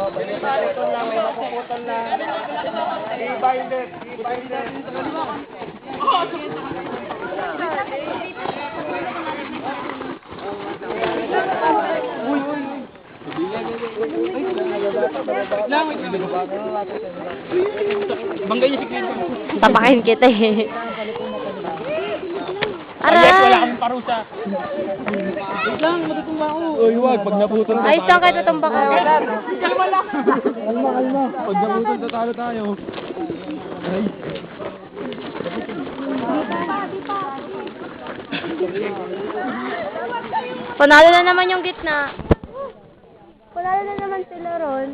Pinipaliton lang, may mapuputol na. I-binder. Banggay niya si Quinto. Tapakin kita eh. Yes, wala Aray! kaming parusa. Wait lang, matutumba ako. Uy, wag, pag naputol Ay, saan kayo tutumba ka? Kalma. Pag naputol, tatalo tayo. Ay. Panalo na naman yung gitna. Panalo na naman sila ron.